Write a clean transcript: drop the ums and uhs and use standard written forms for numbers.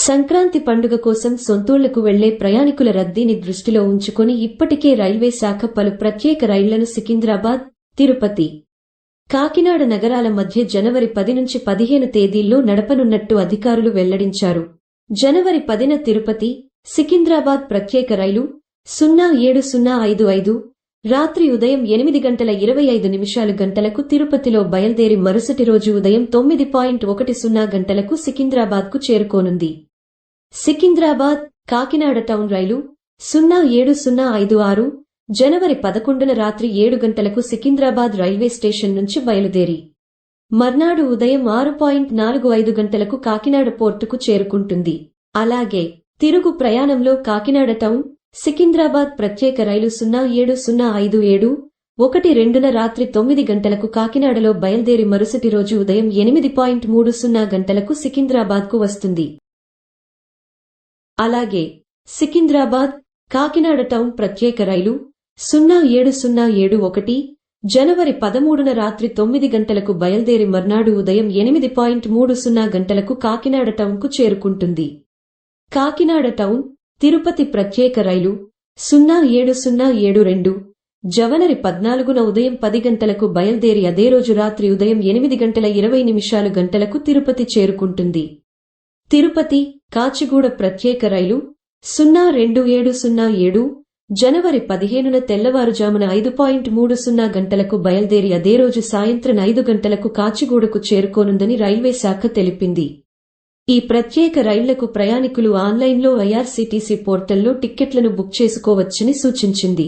సంక్రాంతి పండుగ కోసం సొంతూళ్లకు వెళ్లే ప్రయాణికుల రద్దీని దృష్టిలో ఉంచుకుని ఇప్పటికే రైల్వే శాఖ పలు ప్రత్యేక రైళ్లను సికింద్రాబాద్, తిరుపతి, కాకినాడ నగరాల మధ్య జనవరి 10 నుంచి 15 తేదీల్లో నడపనున్నట్టు అధికారులు వెల్లడించారు. జనవరి 10న తిరుపతి, సికింద్రాబాద్ ప్రత్యేక రైలు 07055 రాత్రి ఉదయం 8:25 గంటలకు తిరుపతిలో బయల్దేరి మరుసటి రోజు ఉదయం 9:10 గంటలకు సికింద్రాబాద్కు చేరుకోనుంది. సికింద్రాబాద్, కాకినాడ టౌన్ రైలు 07056 జనవరి 11న రాత్రి 7 గంటలకు సికింద్రాబాద్ రైల్వే స్టేషన్ నుంచి బయలుదేరి మర్నాడు ఉదయం 6:45 గంటలకు కాకినాడ పోర్టుకు చేరుకుంటుంది. అలాగే తిరుగు ప్రయాణంలో కాకినాడ టౌన్, సికింద్రాబాద్ ప్రత్యేక రైలు 07057 1-2న రాత్రి 9 గంటలకు కాకినాడలో బయల్దేరి మరుసటి రోజు ఉదయం 8:30 గంటలకు సికింద్రాబాద్కు వస్తుంది. అలాగే సికింద్రాబాద్, కాకినాడ టౌన్ ప్రత్యేక రైలు 07071 జనవరి 13న రాత్రి 9 గంటలకు బయల్దేరి మర్నాడు ఉదయం 8:30 గంటలకు కాకినాడ టౌన్కు చేరుకుంటుంది. కాకినాడ టౌన్, తిరుపతి ప్రత్యేక రైలు 07072 జనవరి 14న ఉదయం 10 గంటలకు బయల్దేరి అదే రోజు రాత్రి ఉదయం 8:20 గంటలకు తిరుపతి చేరుకుంటుంది. తిరుపతి, కాచిగూడ ప్రత్యేక రైలు 02707 జనవరి 15న తెల్లవారుజామున 5:30 గంటలకు బయల్దేరి అదే రోజు సాయంత్రం 5 గంటలకు కాచిగూడకు చేరుకోనుందని రైల్వే శాఖ తెలిపింది. ఈ ప్రత్యేక రైళ్లకు ప్రయాణికులు ఆన్లైన్లో ఐఆర్సీటీసీ పోర్టల్లో టిక్కెట్లను బుక్ చేసుకోవచ్చని సూచించింది.